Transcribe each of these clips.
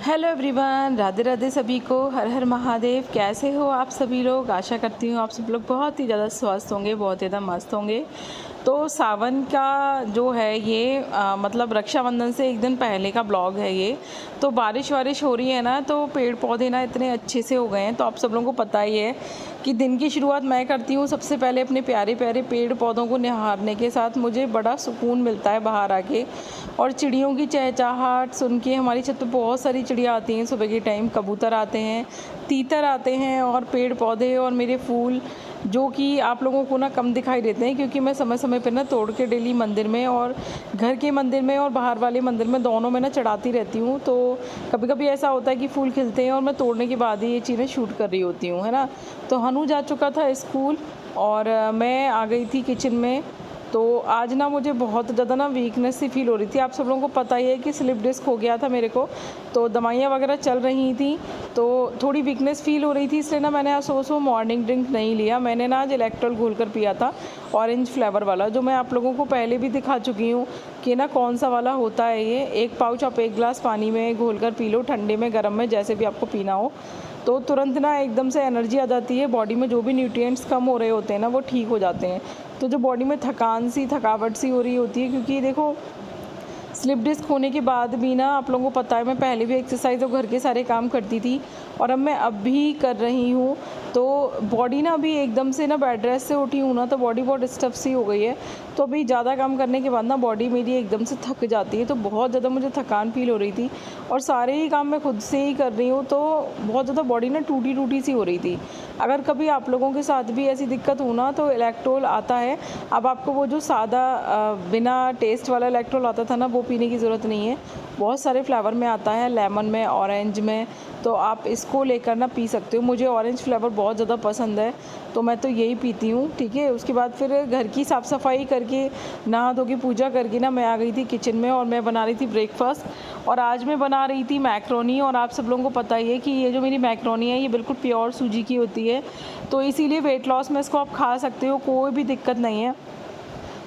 Hello everyone, Radhe Radhe सभी को। हर हर महादेव। कैसे हो आप सभी लोग? आशा करती हूँ आप सब लोग बहुत ही ज़्यादा स्वस्थ होंगे, बहुत ज़्यादा मस्त होंगे। तो सावन का जो है ये मतलब रक्षाबंधन से एक दिन पहले का ब्लॉग है ये। तो बारिश वारिश हो रही है ना, तो पेड़ पौधे ना इतने अच्छे से हो गए हैं। तो आप सब लोगों को पता ही है कि दिन की शुरुआत मैं करती हूँ सबसे पहले अपने प्यारे प्यारे पेड़ पौधों को निहारने के साथ। मुझे बड़ा सुकून मिलता है बाहर आके, और चिड़ियों की चहचहाहट सुन के। हमारी छत पे बहुत सारी चिड़िया आती हैं सुबह के टाइम। कबूतर आते हैं, तीतर आते हैं, और पेड़ पौधे और मेरे फूल जो कि आप लोगों को ना कम दिखाई देते हैं, क्योंकि मैं समय समय पर ना तोड़ के डेली मंदिर में और घर के मंदिर में और बाहर वाले मंदिर में दोनों में ना चढ़ाती रहती हूँ। तो कभी कभी ऐसा होता है कि फूल खिलते हैं और मैं तोड़ने के बाद ही ये चीज़ें शूट कर रही होती हूँ, है ना। तो हनु जा चुका था स्कूल और मैं आ गई थी किचन में। तो आज ना मुझे बहुत ज़्यादा ना वीकनेस सी फील हो रही थी। आप सब लोगों को पता ही है कि स्लिप डिस्क हो गया था मेरे को, तो दवाइयाँ वगैरह चल रही थी, तो थोड़ी वीकनेस फील हो रही थी। इसलिए ना मैंने आज सुबह मॉर्निंग ड्रिंक नहीं लिया। मैंने ना आज इलेक्ट्रोल घोल कर पिया था, ऑरेंज फ्लेवर वाला, जो मैं आप लोगों को पहले भी दिखा चुकी हूँ कि ना कौन सा वाला होता है ये। एक पाउच आप एक गिलास पानी में घोल कर पी लो, ठंडे में गर्म में जैसे भी आपको पीना हो, तो तुरंत ना एकदम से एनर्जी आ जाती है। बॉडी में जो भी न्यूट्रिएंट्स कम हो रहे होते हैं ना वो ठीक हो जाते हैं। तो जो बॉडी में थकावट सी हो रही होती है, क्योंकि देखो स्लिप डिस्क होने के बाद भी ना आप लोगों को पता है मैं पहले भी एक्सरसाइज और घर के सारे काम करती थी, और अब मैं अब भी कर रही हूँ। तो बॉडी ना अभी एकदम से ना बेड रेस्ट से उठी हूँ ना, तो बॉडी बहुत स्टफ सी हो गई है। तो अभी ज़्यादा काम करने के बाद ना बॉडी मेरी एकदम से थक जाती है। तो बहुत ज़्यादा मुझे थकान फील हो रही थी, और सारे ही काम मैं खुद से ही कर रही हूँ, तो बहुत ज़्यादा बॉडी ना टूटी टूटी सी हो रही थी। अगर कभी आप लोगों के साथ भी ऐसी दिक्कत हो ना, तो इलेक्ट्रोल आता है। अब आपको वो जो सादा बिना टेस्ट वाला इलेक्ट्रोल आता था ना, वो पीने की ज़रूरत नहीं है। बहुत सारे फ्लेवर में आता है, लेमन में, ऑरेंज में, तो आप इसको लेकर ना पी सकते हो। मुझे ऑरेंज फ्लेवर बहुत ज़्यादा पसंद है, तो मैं तो यही पीती हूँ। ठीक है, उसके बाद फिर घर की साफ़ सफाई करके नहा धो के पूजा करके ना मैं आ गई थी किचन में, और मैं बना रही थी ब्रेकफास्ट। और आज मैं बना रही थी मैक्रोनी। और आप सब लोगों को पता ही है कि ये जो मेरी मैक्रोनी है ये बिल्कुल प्योर सूजी की होती है, तो इसीलिए वेट लॉस में इसको आप खा सकते हो, कोई भी दिक्कत नहीं है।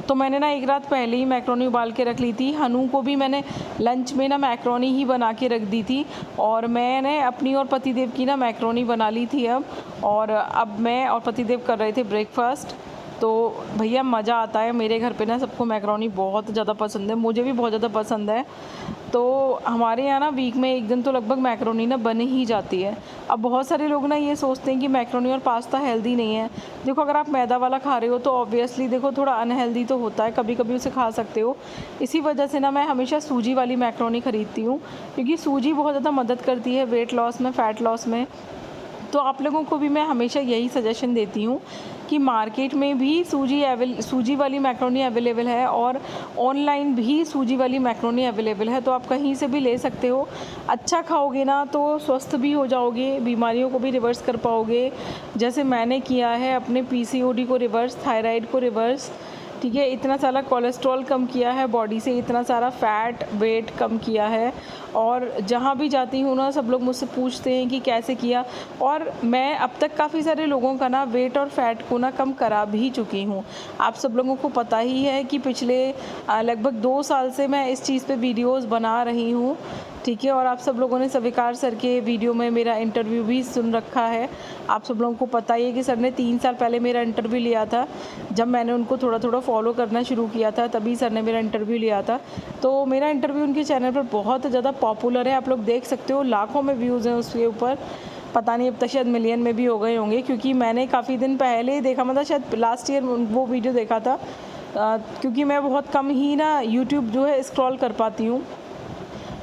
तो मैंने ना एक रात पहले ही मैक्रोनी उबाल के रख ली थी। हनु को भी मैंने लंच में ना मैक्रोनी ही बना के रख दी थी, और मैंने अपनी और पतिदेव की ना मैक्रोनी बना ली थी अब। और अब मैं और पतिदेव कर रहे थे ब्रेकफास्ट। तो भैया मज़ा आता है। मेरे घर पे ना सबको मैक्रोनी बहुत ज़्यादा पसंद है, मुझे भी बहुत ज़्यादा पसंद है। तो हमारे यहाँ ना वीक में एक दिन तो लगभग मैक्रोनी ना बन ही जाती है। अब बहुत सारे लोग ना ये सोचते हैं कि मैक्रोनी और पास्ता हेल्दी नहीं है। देखो, अगर आप मैदा वाला खा रहे हो तो ऑब्वियसली देखो थोड़ा अनहेल्दी तो होता है, कभी कभी उसे खा सकते हो। इसी वजह से ना मैं हमेशा सूजी वाली मैक्रोनी ख़रीदती हूँ, क्योंकि सूजी बहुत ज़्यादा मदद करती है वेट लॉस में, फ़ैट लॉस में। तो आप लोगों को भी मैं हमेशा यही सजेशन देती हूँ कि मार्केट में भी सूजी वाली मैक्रोनी अवेलेबल है, और ऑनलाइन भी सूजी वाली मैक्रोनी अवेलेबल है। तो आप कहीं से भी ले सकते हो। अच्छा खाओगे ना तो स्वस्थ भी हो जाओगे, बीमारियों को भी रिवर्स कर पाओगे, जैसे मैंने किया है अपने पीसीओडी को रिवर्स, थायराइड को रिवर्स। ठीक है, इतना सारा कोलेस्ट्रॉल कम किया है बॉडी से, इतना सारा फ़ैट वेट कम किया है। और जहाँ भी जाती हूँ ना सब लोग मुझसे पूछते हैं कि कैसे किया, और मैं अब तक काफ़ी सारे लोगों का ना वेट और फ़ैट को ना कम करा भी चुकी हूँ। आप सब लोगों को पता ही है कि पिछले लगभग 2 साल से मैं इस चीज़ पे वीडियोज़ बना रही हूँ। ठीक है, और आप सब लोगों ने स्वीकार सर के वीडियो में मेरा इंटरव्यू भी सुन रखा है। आप सब लोगों को पता ही है कि सर ने 3 साल पहले मेरा इंटरव्यू लिया था। जब मैंने उनको थोड़ा थोड़ा फॉलो करना शुरू किया था, तभी सर ने मेरा इंटरव्यू लिया था। तो मेरा इंटरव्यू उनके चैनल पर बहुत ज़्यादा पॉपुलर है, आप लोग देख सकते हो, लाखों में व्यूज़ हैं उसके ऊपर। पता नहीं अब तक शायद मिलियन में भी हो गए होंगे, क्योंकि मैंने काफ़ी दिन पहले देखा, मतलब शायद लास्ट ईयर वो वीडियो देखा था। क्योंकि मैं बहुत कम ही ना यूट्यूब जो है स्क्रॉल कर पाती हूँ,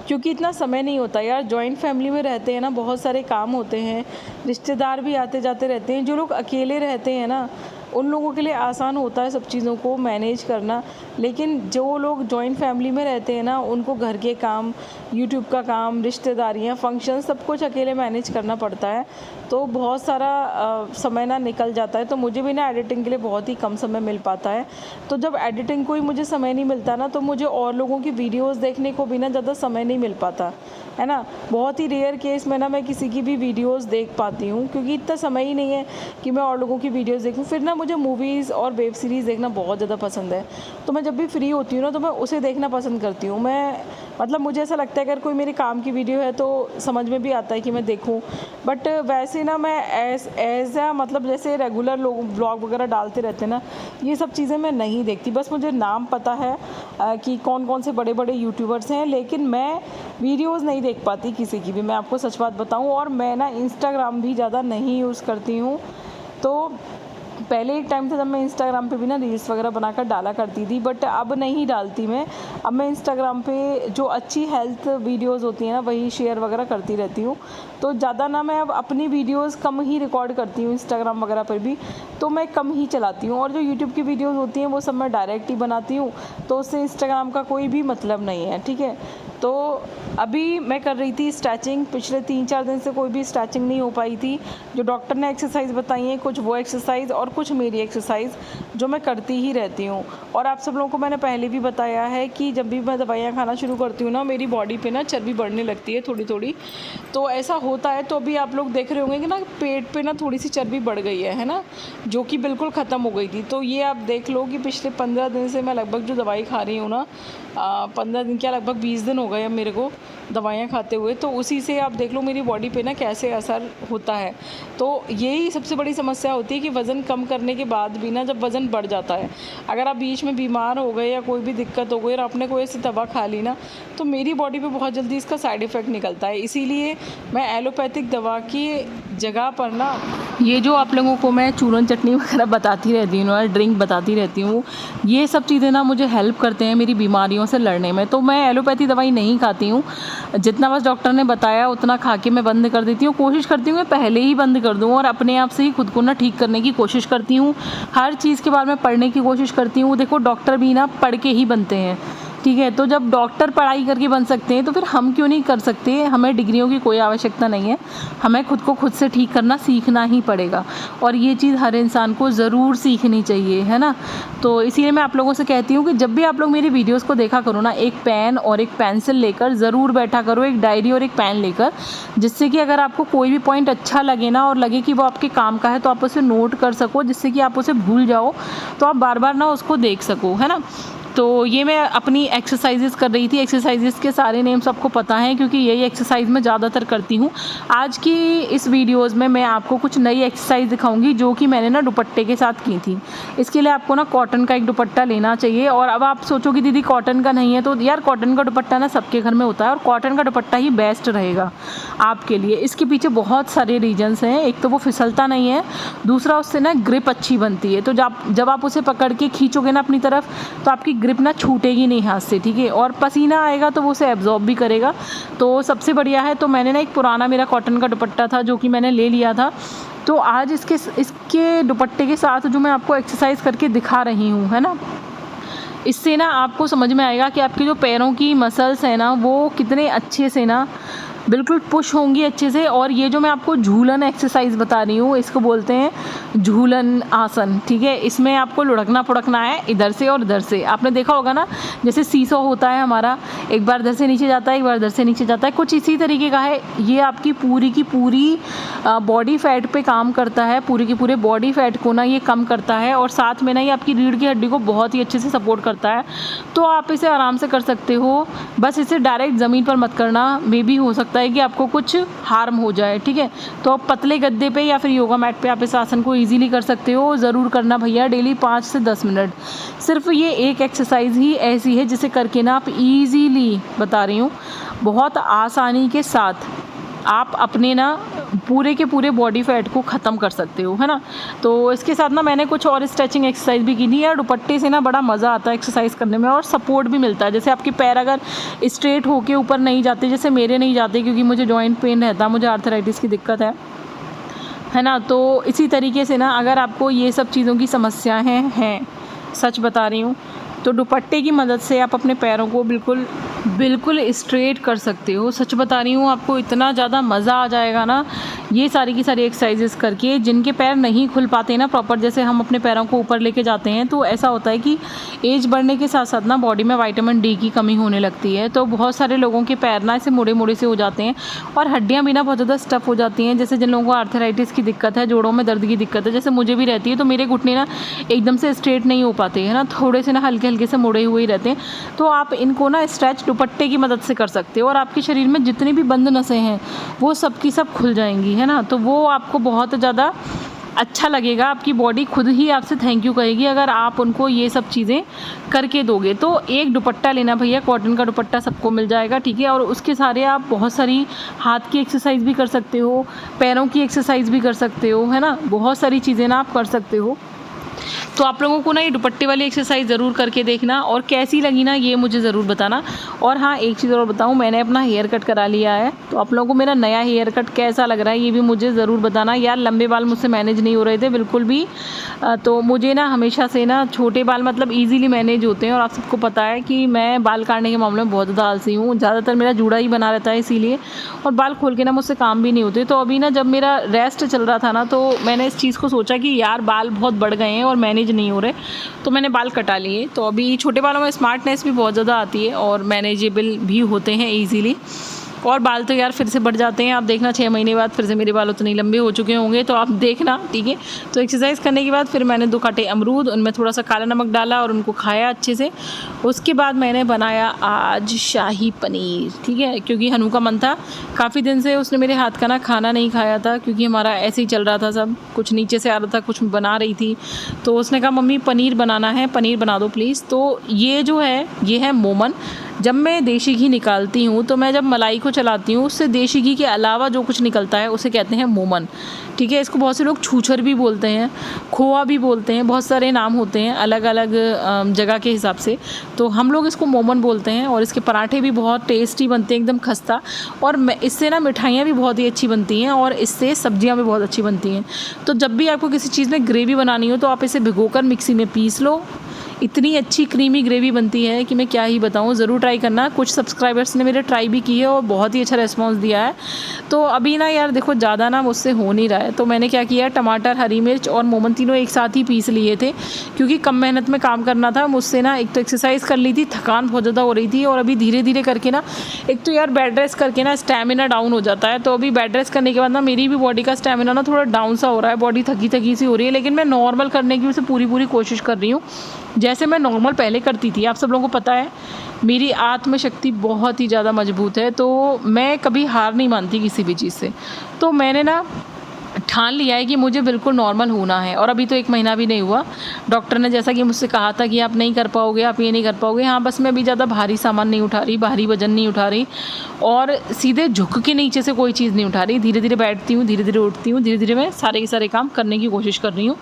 क्योंकि इतना समय नहीं होता यार। जॉइंट फैमिली में रहते हैं ना, बहुत सारे काम होते हैं, रिश्तेदार भी आते जाते रहते हैं। जो लोग अकेले रहते हैं ना उन लोगों के लिए आसान होता है सब चीज़ों को मैनेज करना, लेकिन जो लोग जॉइंट फैमिली में रहते हैं ना उनको घर के काम, यूट्यूब का काम, रिश्तेदारियाँ, फंक्शन, सब कुछ अकेले मैनेज करना पड़ता है। तो बहुत सारा समय ना निकल जाता है। तो मुझे भी ना एडिटिंग के लिए बहुत ही कम समय मिल पाता है। तो जब एडिटिंग को ही मुझे समय नहीं मिलता ना, तो मुझे और लोगों की वीडियोज़ देखने को भी ना ज़्यादा समय नहीं मिल पाता है ना। बहुत ही रेयर केस में ना मैं किसी की भी वीडियोज़ देख पाती हूँ, क्योंकि इतना समय ही नहीं है कि मैं और लोगों की वीडियोज़ देखूँ। फिर ना मुझे मूवीज़ और वेब सीरीज़ देखना बहुत ज़्यादा पसंद है। तो मैं जब भी फ्री होती हूँ ना तो मैं उसे देखना पसंद करती हूँ। मैं मतलब मुझे ऐसा लगता है अगर कोई मेरे काम की वीडियो है तो समझ में भी आता है कि मैं देखूँ। बट वैसे ना मैं एज़ मतलब जैसे रेगुलर लोग व्लॉग वगैरह डालते रहते हैं ना, ये सब चीज़ें मैं नहीं देखती। बस मुझे नाम पता है कि कौन कौन से बड़े बड़े यूट्यूबर्स हैं, लेकिन मैं वीडियोज़ नहीं देख पाती किसी की भी, मैं आपको सच बात बताऊँ। और मैं ना इंस्टाग्राम भी ज़्यादा नहीं यूज़ करती हूँ। तो पहले एक टाइम था जब मैं इंस्टाग्राम पे भी ना रील्स वगैरह बनाकर डाला करती थी, बट अब नहीं डालती मैं। अब मैं इंस्टाग्राम पे जो अच्छी हेल्थ वीडियोस होती हैं ना वही शेयर वगैरह करती रहती हूँ। तो ज़्यादा ना मैं अब अपनी वीडियोस कम ही रिकॉर्ड करती हूँ इंस्टाग्राम वगैरह पर भी, तो मैं कम ही चलाती हूँ। और जो यूट्यूब की वीडियोस होती हैं वो सब मैं डायरेक्ट ही बनाती हूँ, तो उससे इंस्टाग्राम का कोई भी मतलब नहीं है, ठीक है। तो अभी मैं कर रही थी स्ट्रेचिंग, पिछले 3-4 दिन से कोई भी स्ट्रेचिंग नहीं हो पाई थी। जो डॉक्टर ने एक्सरसाइज बताई हैं, कुछ वो एक्सरसाइज और कुछ मेरी एक्सरसाइज जो मैं करती ही रहती हूँ। और आप सब लोगों को मैंने पहले भी बताया है कि जब भी मैं दवाइयाँ खाना शुरू करती हूँ ना, मेरी बॉडी पे ना चर्बी बढ़ने लगती है थोड़ी थोड़ी। तो ऐसा होता है, तो अभी आप लोग देख रहे होंगे कि ना पेट पे ना थोड़ी सी चर्बी बढ़ गई है ना, जो कि बिल्कुल ख़त्म हो गई थी। तो ये आप देख लो कि पिछले 15 दिन से मैं लगभग जो दवाई खा रही हूँ ना, 15 दिन क्या लगभग 20 दिन हो गए अब मेरे को दवाइयाँ खाते हुए। तो उसी से आप देख लो मेरी बॉडी पे ना कैसे असर होता है। तो यही सबसे बड़ी समस्या होती है कि वज़न कम करने के बाद भी ना, जब वज़न बढ़ जाता है, अगर आप बीच में बीमार हो गए या कोई भी दिक्कत हो गई और आपने कोई ऐसी दवा खा ली ना, तो मेरी बॉडी पे बहुत जल्दी इसका साइड इफ़ेक्ट निकलता है। इसीलिए मैं एलोपैथिक दवा की जगह पर ना ये जो आप लोगों को मैं चूरन चटनी वगैरह बताती रहती हूँ और ड्रिंक बताती रहती हूँ, ये सब चीज़ें ना मुझे हेल्प करते हैं मेरी बीमारियों से लड़ने में। तो मैं एलोपैथी दवाई नहीं खाती हूँ, जितना बस डॉक्टर ने बताया उतना खा के मैं बंद कर देती हूँ। कोशिश करती हूँ मैं पहले ही बंद कर दूँ और अपने आप से ही खुद को ना ठीक करने की कोशिश करती हूँ। हर चीज़ के बारे में पढ़ने की कोशिश करती हूँ। देखो डॉक्टर भी ना पढ़ के ही बनते हैं, ठीक है। तो जब डॉक्टर पढ़ाई करके बन सकते हैं तो फिर हम क्यों नहीं कर सकते। हमें डिग्रियों की कोई आवश्यकता नहीं है, हमें खुद को खुद से ठीक करना सीखना ही पड़ेगा। और ये चीज़ हर इंसान को ज़रूर सीखनी चाहिए, है ना। तो इसीलिए मैं आप लोगों से कहती हूँ कि जब भी आप लोग मेरी वीडियोस को देखा करो ना, एक पेन और एक पेंसिल लेकर ज़रूर बैठा करो, एक डायरी और एक पेन लेकर, जिससे कि अगर आपको कोई भी पॉइंट अच्छा लगे ना और लगे कि वो आपके काम का है तो आप उसे नोट कर सको, जिससे कि आप उसे भूल जाओ तो आप बार बार ना उसको देख सको, है ना। तो ये मैं अपनी एक्सरसाइजेस कर रही थी। एक्सरसाइजेस के सारे नेम्स आपको पता हैं क्योंकि यही एक्सरसाइज मैं ज़्यादातर करती हूँ। आज की इस वीडियोज़ में मैं आपको कुछ नई एक्सरसाइज दिखाऊंगी जो कि मैंने ना दुपट्टे के साथ की थी। इसके लिए आपको ना कॉटन का एक दुपट्टा लेना चाहिए। और अब आप सोचोगे दीदी कॉटन का नहीं है, तो यार कॉटन का दुपट्टा ना सबके घर में होता है और कॉटन का दुपट्टा ही बेस्ट रहेगा आपके लिए। इसके पीछे बहुत सारे रीजन्स हैं। एक तो वो फिसलता नहीं है, दूसरा उससे ना ग्रिप अच्छी बनती है। तो जब आप उसे पकड़ के खींचोगे ना अपनी तरफ तो आपकी ग्रिप ना छूटेगी नहीं हाथ से, ठीक है। और पसीना आएगा तो वो उसे एब्जॉर्ब भी करेगा, तो सबसे बढ़िया है। तो मैंने ना एक पुराना मेरा कॉटन का दुपट्टा था जो कि मैंने ले लिया था। तो आज इसके दुपट्टे के साथ जो मैं आपको एक्सरसाइज करके दिखा रही हूँ, है ना, इससे ना आपको समझ में आएगा कि आपके जो पैरों की मसल्स हैं ना वो कितने अच्छे से ना बिल्कुल पुश होंगी अच्छे से। और ये जो मैं आपको झूलन एक्सरसाइज बता रही हूँ, इसको बोलते हैं झूलन आसन, ठीक है। इसमें आपको लुढ़कना फुढ़कना है इधर से और इधर से। आपने देखा होगा ना, जैसे सीसो होता है हमारा, एक बार इधर से नीचे जाता है, एक बार इधर से नीचे जाता है, कुछ इसी तरीके का है। ये आपकी पूरी की पूरी बॉडी फैट पे काम करता है, पूरी की पूरे बॉडी फैट को ना ये कम करता है। और साथ में ना ये आपकी रीढ़ की हड्डी को बहुत ही अच्छे से सपोर्ट करता है। तो आप इसे आराम से कर सकते हो, बस इसे डायरेक्ट ज़मीन पर मत करना, मे भी हो सकता है कि आपको कुछ हार्म हो जाए, ठीक है। तो आप पतले गद्दे पे या फिर योगा मैट पे आप इस आसन को इजीली कर सकते हो। ज़रूर करना भैया, डेली 5 से 10 मिनट। सिर्फ ये एक एक्सरसाइज ही ऐसी है जिसे करके ना आप इजीली, बता रही हूँ, बहुत आसानी के साथ आप अपने ना पूरे के पूरे बॉडी फैट को ख़त्म कर सकते हो, है ना। तो इसके साथ ना मैंने कुछ और स्ट्रेचिंग एक्सरसाइज भी की थी। यार दुपट्टे से ना बड़ा मज़ा आता है एक्सरसाइज करने में और सपोर्ट भी मिलता है। जैसे आपके पैर अगर स्ट्रेट होके ऊपर नहीं जाते, जैसे मेरे नहीं जाते क्योंकि मुझे जॉइंट पेन रहता, मुझे आर्थराइटिस की दिक्कत है ना। तो इसी तरीके से ना अगर आपको ये सब चीज़ों की समस्याएँ हैं, सच बता रही हूँ, तो दुपट्टे की मदद से आप अपने पैरों को बिल्कुल स्ट्रेट कर सकते हो। सच बता रही हूँ, आपको इतना ज़्यादा मज़ा आ जाएगा ना ये सारी की सारी एक्सरसाइजेस करके, जिनके पैर नहीं खुल पाते ना प्रॉपर, जैसे हम अपने पैरों को ऊपर लेके जाते हैं, तो ऐसा होता है कि एज बढ़ने के साथ साथ ना बॉडी में विटामिन डी की कमी होने लगती है। तो बहुत सारे लोगों के पैर ना ऐसे मुड़े मुड़े से हो जाते हैं और हड्डियाँ भी ना बहुत ज़्यादा स्टफ़ हो जाती हैं। जैसे जिन लोगों को आर्थराइटिस की दिक्कत है, जोड़ों में दर्द की दिक्कत है, जैसे मुझे भी रहती है, तो मेरे घुटने ना एकदम से स्ट्रेट नहीं हो पाते हैं ना, थोड़े से ना हल्के हल्के से मुड़े हुए ही रहते हैं। तो आप इनको ना स्ट्रेच दुपट्टे की मदद से कर सकते हो और आपके शरीर में जितनी भी बंद नसें हैं वो सब की सब खुल जाएंगी, है ना। तो वो आपको बहुत ज़्यादा अच्छा लगेगा, आपकी बॉडी खुद ही आपसे थैंक यू कहेगी अगर आप उनको ये सब चीज़ें करके दोगे। तो एक दुपट्टा लेना भैया, कॉटन का दुपट्टा सबको मिल जाएगा, ठीक है। और उसके सारे आप बहुत सारी हाथ की एक्सरसाइज भी कर सकते हो, पैरों की एक्सरसाइज भी कर सकते हो, है ना। बहुत सारी चीज़ें ना आप कर सकते हो। तो आप लोगों को ना ये दुपट्टे वाली एक्सरसाइज ज़रूर करके देखना और कैसी लगी ना ये मुझे ज़रूर बताना। और हाँ, एक चीज़ और बताऊँ, मैंने अपना हेयर कट करा लिया है, तो आप लोगों को मेरा नया हेयर कट कैसा लग रहा है ये भी मुझे ज़रूर बताना। यार लंबे बाल मुझसे मैनेज नहीं हो रहे थे बिल्कुल भी, तो मुझे ना हमेशा से ना छोटे बाल मतलब ईजीली मैनेज होते हैं। और आप सबको पता है कि मैं बाल काटने के मामले में बहुत ज़्यादा आलसी हूँ, ज़्यादातर मेरा जूड़ा ही बना रहता है इसीलिए, और बाल खोल के ना मुझसे काम भी नहीं होते। तो अभी ना जब मेरा रेस्ट चल रहा था ना, तो मैंने इस चीज़ को सोचा कि यार बाल बहुत बढ़ गए हैं और मैनेज नहीं हो रहे, तो मैंने बाल कटा लिए। तो अभी छोटे बालों में स्मार्टनेस भी बहुत ज़्यादा आती है और मैनेजेबल भी होते हैं ईजीली। और बाल तो यार फिर से बढ़ जाते हैं, आप देखना 6 महीने बाद फिर से मेरे बाल उतने लंबे हो चुके होंगे, तो आप देखना, ठीक है। तो एक्सरसाइज करने के बाद फिर मैंने 2 काटे अमरूद, उनमें थोड़ा सा काला नमक डाला और उनको खाया अच्छे से। उसके बाद मैंने बनाया आज शाही पनीर, ठीक है, क्योंकि हनु का मन था, काफ़ी दिन से उसने मेरे हाथ का ना खाना नहीं खाया था, क्योंकि हमारा ऐसे ही चल रहा था, सब कुछ नीचे से आ रहा था, कुछ बना रही थी। तो उसने कहा मम्मी पनीर बनाना है, पनीर बना दो प्लीज़। तो ये जो है ये है मोमन। जब मैं देशी घी निकालती हूँ, तो मैं जब मलाई को चलाती हूँ, उससे देशी घी के अलावा जो कुछ निकलता है उसे कहते हैं मोमन, ठीक है। इसको बहुत से लोग छूछर भी बोलते हैं, खोआ भी बोलते हैं, बहुत सारे नाम होते हैं अलग अलग जगह के हिसाब से। तो हम लोग इसको मोमन बोलते हैं। और इसके पराठे भी बहुत टेस्टी बनते हैं, एकदम खस्ता। और इससे ना मिठाइयाँ भी बहुत ही अच्छी बनती हैं और इससे सब्जियाँ भी बहुत अच्छी बनती हैं। तो जब भी आपको किसी चीज़ में ग्रेवी बनानी हो, तो आप इसे भिगोकर मिक्सी में पीस लो, इतनी अच्छी क्रीमी ग्रेवी बनती है कि मैं क्या ही बताऊँ, ज़रूर ट्राई करना। कुछ सब्सक्राइबर्स ने मेरे ट्राई भी की है और बहुत ही अच्छा रिस्पांस दिया है। तो अभी ना यार देखो ज़्यादा ना मुझसे हो नहीं रहा है, तो मैंने क्या किया, टमाटर, हरी मिर्च और मोमन तीनों एक साथ ही पीस लिए थे, क्योंकि कम मेहनत में काम करना था मुझसे ना। एक तो एक्सरसाइज कर ली थी, थकान बहुत ज़्यादा हो रही थी, और अभी धीरे धीरे करके ना, एक तो यार बेड रेस्ट करके ना स्टैमिना डाउन हो जाता है। तो अभी बेड रेस्ट करने के बाद ना मेरी भी बॉडी का स्टैमिना ना थोड़ा डाउन सा हो रहा है, बॉडी थकी थकी सी हो रही है। लेकिन मैं नॉर्मल करने की उसे पूरी कोशिश कर रही हूँ, जैसे मैं नॉर्मल पहले करती थी। आप सब लोगों को पता है मेरी आत्मशक्ति बहुत ही ज़्यादा मजबूत है, तो मैं कभी हार नहीं मानती किसी भी चीज़ से। तो मैंने ना ठान लिया है कि मुझे बिल्कुल नॉर्मल होना है। और अभी तो 1 महीना भी नहीं हुआ, डॉक्टर ने जैसा कि मुझसे कहा था कि आप नहीं कर पाओगे, आप ये नहीं कर पाओगे। हाँ, बस मैं अभी ज़्यादा भारी सामान नहीं उठा रही, भारी वजन नहीं उठा रही, और सीधे झुक के नीचे से कोई चीज़ नहीं उठा रही। धीरे धीरे बैठती हूँ, धीरे धीरे उठती हूँ, धीरे धीरे मैं सारे के सारे काम करने की कोशिश कर रही हूँ।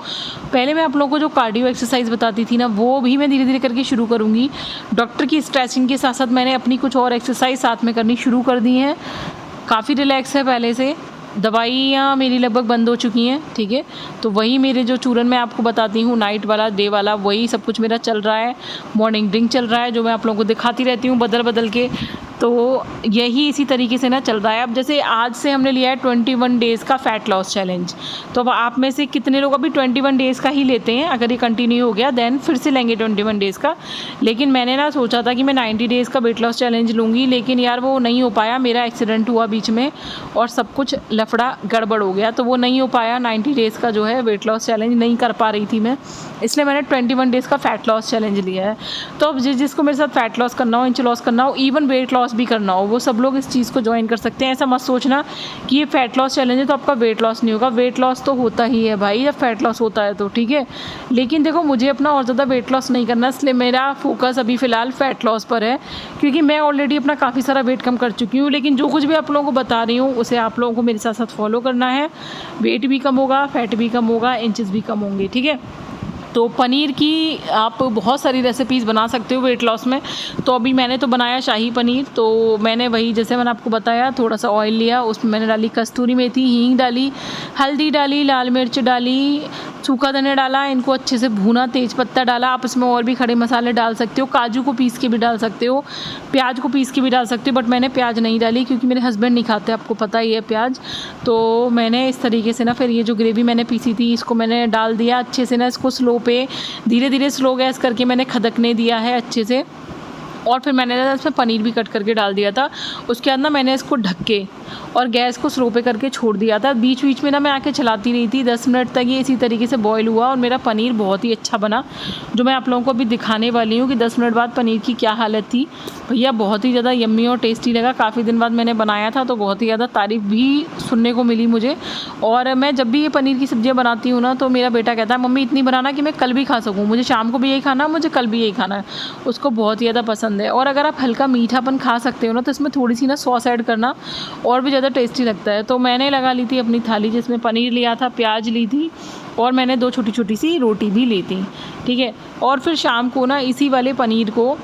पहले मैं आप लोगों को जो कार्डियो एक्सरसाइज बताती थी ना, वो भी मैं धीरे धीरे करके शुरू करूँगी। डॉक्टर की स्ट्रेचिंग के साथ साथ मैंने अपनी कुछ और एक्सरसाइज साथ में करनी शुरू कर दी हैं। काफ़ी रिलैक्स है पहले से, दवाइयाँ मेरी लगभग बंद हो चुकी हैं, ठीक है। तो वही मेरे जो चूरन मैं आपको बताती हूँ, नाइट वाला, डे वाला, वही सब कुछ मेरा चल रहा है। मॉर्निंग ड्रिंक चल रहा है, जो मैं आप लोगों को दिखाती रहती हूँ बदल बदल के। तो यही इसी तरीके से ना चल रहा है। अब जैसे आज से हमने लिया है 21 डेज़ का फ़ैट लॉस चैलेंज, तो अब आप में से कितने लोग अभी 21 डेज़ का ही लेते हैं? अगर ये कंटिन्यू हो गया देन फिर से लेंगे 21 डेज़ का। लेकिन मैंने ना सोचा था कि मैं 90 डेज़ का वेट लॉस चैलेंज लूँगी, लेकिन यार वो नहीं हो पाया। मेरा एक्सीडेंट हुआ बीच में और सब कुछ लफड़ा गड़बड़ हो गया, तो वो नहीं हो पाया। 90 डेज़ का जो है वेट लॉस चैलेंज नहीं कर पा रही थी मैं, इसलिए मैंने 21 डेज़ का फ़ैट लॉस चैलेंज लिया है। तो अब जिसको मेरे साथ फ़ैट लॉस करना हो, इंच लॉस करना हो, इवन वेट लॉस भी करना हो, वो सब लोग इस चीज़ को ज्वाइन कर सकते हैं। ऐसा मत सोचना कि ये फ़ैट लॉस चैलेंज है तो आपका वेट लॉस नहीं होगा। वेट लॉस तो होता ही है भाई जब फ़ैट लॉस होता है तो, ठीक है। लेकिन देखो मुझे अपना और ज़्यादा वेट लॉस नहीं करना, इसलिए मेरा फोकस अभी फ़िलहाल फ़ैट लॉस पर है, क्योंकि मैं ऑलरेडी अपना काफ़ी सारा वेट कम कर चुकी हूँ। लेकिन जो कुछ भी आप लोगों को बता रही हूँ उसे आप लोगों को मेरे साथ साथ फॉलो करना है। वेट भी कम होगा, फैट भी कम होगा, इंचेस भी कम होंगे, ठीक है। तो पनीर की आप बहुत सारी रेसिपीज़ बना सकते हो वेट लॉस में। तो अभी मैंने तो बनाया शाही पनीर, तो मैंने वही जैसे मैंने आपको बताया, थोड़ा सा ऑयल लिया, उसमें मैंने डाली कस्तूरी मेथी, हींग डाली, हल्दी डाली, लाल मिर्च डाली, सूखा धनिया डाला, इनको अच्छे से भूना, तेज पत्ता डाला। आप इसमें और भी खड़े मसाले डाल सकते हो, काजू को पीस के भी डाल सकते हो, प्याज को पीस के भी डाल सकते हो, बट मैंने प्याज नहीं डाली क्योंकि मेरे हस्बैंड नहीं खाते, आपको पता ही है प्याज। तो मैंने इस तरीके से ना फिर ये जो ग्रेवी मैंने पीसी थी इसको मैंने डाल दिया अच्छे से ना, इसको स्लो पे धीरे धीरे स्लो गैस करके मैंने खदकने दिया है अच्छे से। और फिर मैंने इसमें पनीर भी कट करके डाल दिया था। उसके बाद ना मैंने इसको ढक के और गैस को स्लो पे करके छोड़ दिया था। बीच बीच में ना मैं आके चलाती रही थी, 10 मिनट तक ये इसी तरीके से बॉईल हुआ और मेरा पनीर बहुत ही अच्छा बना, जो मैं आप लोगों को अभी दिखाने वाली हूँ कि 10 मिनट बाद पनीर की क्या हालत थी। भैया बहुत ही ज़्यादा यम्मी और टेस्टी लगा। काफ़ी दिन बाद मैंने बनाया था तो बहुत ही ज़्यादा तारीफ़ भी सुनने को मिली मुझे। और मैं जब भी ये पनीर की सब्जियाँ बनाती हूँ ना तो मेरा बेटा कहता है मम्मी इतनी बनाना कि मैं कल भी खा सकूँ, मुझे शाम को भी यही खाना, मुझे कल भी यही खाना है। उसको बहुत ही ज़्यादा पसंद है। और अगर आप हल्का मीठापन खा सकते हो ना तो इसमें थोड़ी सी ना सॉस ऐड करना और भी ज़्यादा टेस्टी लगता है। तो मैंने लगा ली थी अपनी थाली जिसमें पनीर लिया था, प्याज ली थी और मैंने 2 छोटी छोटी सी रोटी भी ली थी, ठीक है। और फिर शाम को ना इसी वाले पनीर को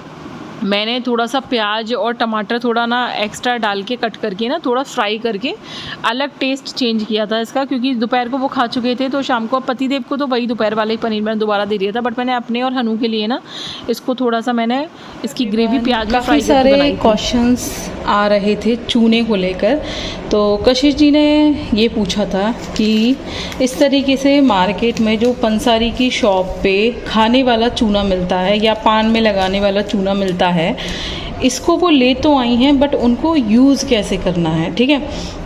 मैंने थोड़ा सा प्याज और टमाटर थोड़ा ना एक्स्ट्रा डाल के कट करके ना थोड़ा फ्राई करके अलग टेस्ट चेंज किया था इसका, क्योंकि दोपहर को वो खा चुके थे। तो शाम को पतिदेव को तो वही दोपहर वाले ही पनीर मैंने दोबारा दे दिया था, बट मैंने अपने और हनु के लिए ना इसको थोड़ा सा मैंने इसकी ग्रेवी प्याज में फ्राई करके बनाई थी। क्वेश्चंस आ रहे थे चूने को लेकर, तो कशिश जी ने ये पूछा था कि इस तरीके से मार्केट में जो पंसारी की शॉप पे खाने वाला चूना मिलता है या पान में लगाने वाला चूना मिलता है, इसको वो ले तो आई हैं बट उनको यूज़ कैसे करना है, ठीक है।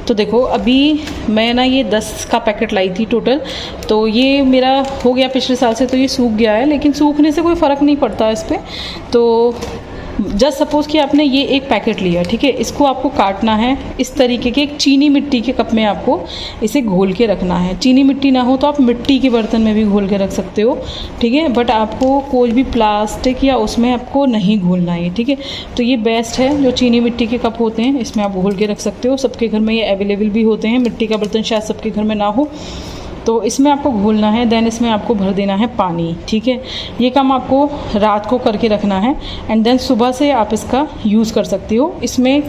तो देखो अभी मैं ना ये 10 का पैकेट लाई थी टोटल, तो ये मेरा हो गया पिछले साल से, तो ये सूख गया है, लेकिन सूखने से कोई फ़र्क नहीं पड़ता इस पर। तो जस्ट सपोज़ कि आपने ये एक पैकेट लिया, ठीक है, इसको आपको काटना है इस तरीके के एक चीनी मिट्टी के कप में आपको इसे घोल के रखना है। चीनी मिट्टी ना हो तो आप मिट्टी के बर्तन में भी घोल के रख सकते हो, ठीक है, बट आपको कोई भी प्लास्टिक या उसमें आपको नहीं घोलना है, ठीक है। तो ये बेस्ट है, जो चीनी मिट्टी के कप होते हैं इसमें आप घोल के रख सकते हो। सबके घर में ये अवेलेबल भी होते हैं, मिट्टी का बर्तन शायद सबके घर में ना हो, तो इसमें आपको घोलना है। देन इसमें आपको भर देना है पानी, ठीक है। ये काम आपको रात को करके रखना है एंड देन सुबह से आप इसका यूज़ कर सकते हो। इसमें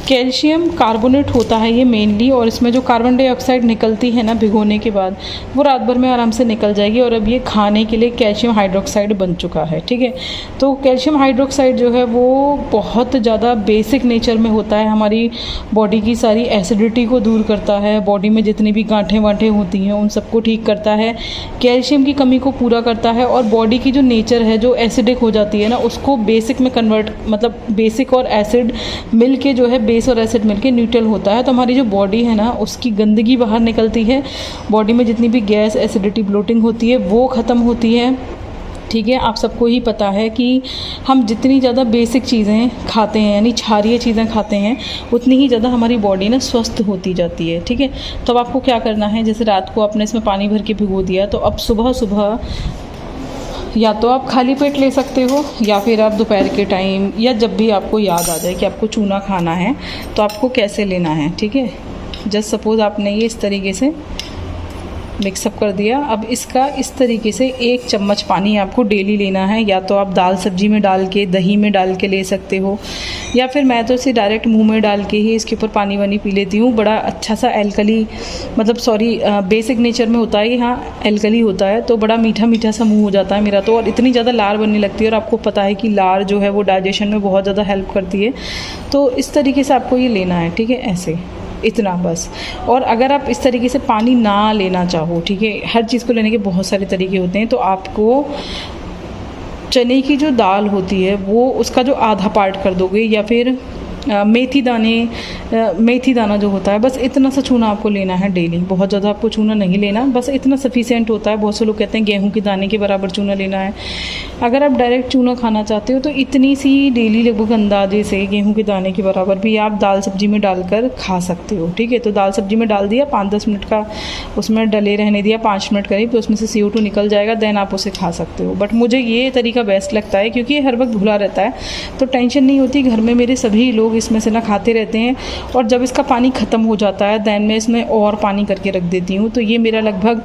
कैल्शियम कार्बोनेट होता है ये मेनली, और इसमें जो कार्बन डाइऑक्साइड निकलती है ना भिगोने के बाद, वो रात भर में आराम से निकल जाएगी। और अब ये खाने के लिए कैल्शियम हाइड्रोक्साइड बन चुका है, ठीक है। तो कैल्शियम हाइड्रोक्साइड जो है वो बहुत ज़्यादा बेसिक नेचर में होता है, हमारी बॉडी की सारी एसिडिटी को दूर करता है, बॉडी में जितनी भी गांठें वांठें होती हैं उन सबको ठीक करता है, कैल्शियम की कमी को पूरा करता है, और बॉडी की जो नेचर है जो एसिडिक हो जाती है ना उसको बेसिक में कन्वर्ट, मतलब बेसिक और एसिड मिल के जो है बेस और एसिड मिलके न्यूट्रल होता है। तो हमारी जो बॉडी है ना उसकी गंदगी बाहर निकलती है, बॉडी में जितनी भी गैस, एसिडिटी, ब्लोटिंग होती है वो ख़त्म होती है, ठीक है। आप सबको ही पता है कि हम जितनी ज़्यादा बेसिक चीज़ें खाते हैं यानी क्षारीय चीज़ें खाते हैं उतनी ही ज़्यादा हमारी बॉडी ना स्वस्थ होती जाती है, ठीक है। तो अब आपको क्या करना है, जैसे रात को आपने इसमें पानी भर के भिगो दिया, तो अब सुबह सुबह या तो आप खाली पेट ले सकते हो या फिर आप दोपहर के टाइम या जब भी आपको याद आ जाए कि आपको चूना खाना है तो आपको कैसे लेना है, ठीक है। जस्ट सपोज़ आपने ये इस तरीके से मिक्सअप कर दिया। अब इसका इस तरीके से 1 चम्मच पानी आपको डेली लेना है, या तो आप दाल सब्जी में डाल के, दही में डाल के ले सकते हो, या फिर मैं तो इसे डायरेक्ट मुंह में डाल के ही इसके ऊपर पानी वानी पी लेती हूँ। बड़ा अच्छा सा एल्कली, मतलब सॉरी बेसिक नेचर में होता है, हाँ एल्कली होता है, तो बड़ा मीठा मीठा सा मुँह हो जाता है मेरा तो, और इतनी ज़्यादा लार बनने लगती है। और आपको पता है कि लार जो है वो डाइजेशन में बहुत ज़्यादा हेल्प करती है। तो इस तरीके से आपको ये लेना है, ठीक है, ऐसे इतना बस। और अगर आप इस तरीके से पानी ना लेना चाहो, ठीक है, हर चीज़ को लेने के बहुत सारे तरीके होते हैं, तो आपको चने की जो दाल होती है वो उसका जो आधा पार्ट कर दोगे, या फिर मेथी दाना जो होता है, बस इतना सा चूना आपको लेना है डेली। बहुत ज़्यादा आपको चूना नहीं लेना, बस इतना सफिशिएंट होता है। बहुत से लोग कहते हैं गेहूं के दाने के बराबर चूना लेना है। अगर आप डायरेक्ट चूना खाना चाहते हो तो इतनी सी डेली लगभग अंदाजे से गेहूं के दाने के बराबर भी आप दाल सब्जी में डालकर खा सकते हो, ठीक है। तो दाल सब्जी में डाल दिया, 5-10 मिनट का उसमें डले रहने दिया, 5 मिनट करीब, तो उसमें से CO2 निकल जाएगा, देन आप उसे खा सकते हो। बट मुझे ये तरीका बेस्ट लगता है क्योंकि ये हर वक्त भुला रहता है, तो टेंशन नहीं होती। घर में मेरे सभी लोग लोग इसमें से ना खाते रहते हैं, और जब इसका पानी ख़त्म हो जाता है दैन मैं इसमें और पानी करके रख देती हूँ। तो ये मेरा लगभग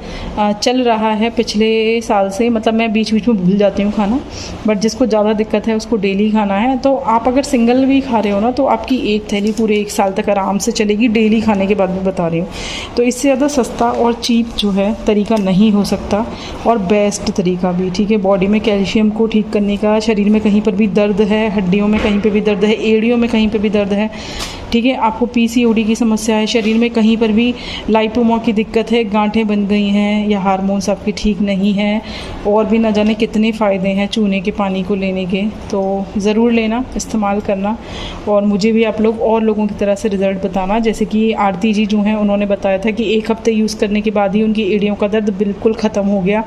चल रहा है पिछले साल से, मतलब मैं बीच बीच में भूल जाती हूँ खाना, बट जिसको ज़्यादा दिक्कत है उसको डेली खाना है। तो आप अगर सिंगल भी खा रहे हो ना तो आपकी एक थैली पूरे 1 साल तक आराम से चलेगी, डेली खाने के बाद मैं बता रही हूँ। तो इससे ज़्यादा सस्ता और चीप जो है तरीका नहीं हो सकता, और बेस्ट तरीका भी, ठीक है। बॉडी में कैल्शियम को ठीक करने का, शरीर में कहीं पर भी दर्द है, हड्डियों में कहीं पे भी दर्द है, एड़ियों में कहीं पे भी दर्द है, ठीक है, आपको पीसीओडी की समस्या है, शरीर में कहीं पर भी लाइपोमा की दिक्कत है, गांठें बन गई हैं या हार्मोन्स आपके ठीक नहीं हैं, और भी ना जाने कितने फ़ायदे हैं चूने के पानी को लेने के। तो ज़रूर लेना, इस्तेमाल करना, और मुझे भी आप लोग और लोगों की तरह से रिज़ल्ट बताना। जैसे कि आरती जी जो हैं उन्होंने बताया था कि 1 हफ़्ते यूज़ करने के बाद ही उनकी एड़ियों का दर्द बिल्कुल ख़त्म हो गया।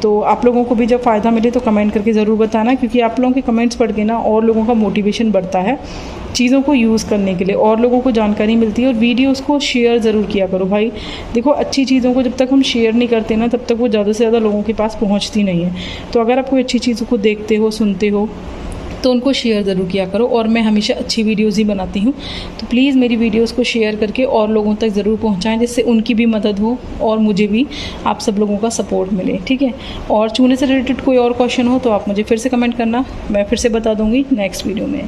तो आप लोगों को भी जब फ़ायदा मिले तो कमेंट करके ज़रूर बताना, क्योंकि आप लोगों के कमेंट्स पढ़ के ना और लोगों का मोटिवेशन बढ़ता है चीज़ों को यूज़ करने के लिए, और लोगों को जानकारी मिलती है। और वीडियोस को शेयर ज़रूर किया करो भाई। देखो, अच्छी चीज़ों को जब तक हम शेयर नहीं करते ना तब तक वो ज़्यादा से ज़्यादा लोगों के पास पहुंचती नहीं है। तो अगर आप कोई अच्छी चीज़ों को देखते हो, सुनते हो, तो उनको शेयर ज़रूर किया करो। और मैं हमेशा अच्छी वीडियोज़ ही बनाती हूँ, तो प्लीज़ मेरी वीडियोज़ को शेयर करके और लोगों तक ज़रूर पहुँचाएँ, जिससे उनकी भी मदद हो और मुझे भी आप सब लोगों का सपोर्ट मिले, ठीक है। और चूने से रिलेटेड कोई और क्वेश्चन हो तो आप मुझे फिर से कमेंट करना, मैं फिर से बता दूँगी नेक्स्ट वीडियो में।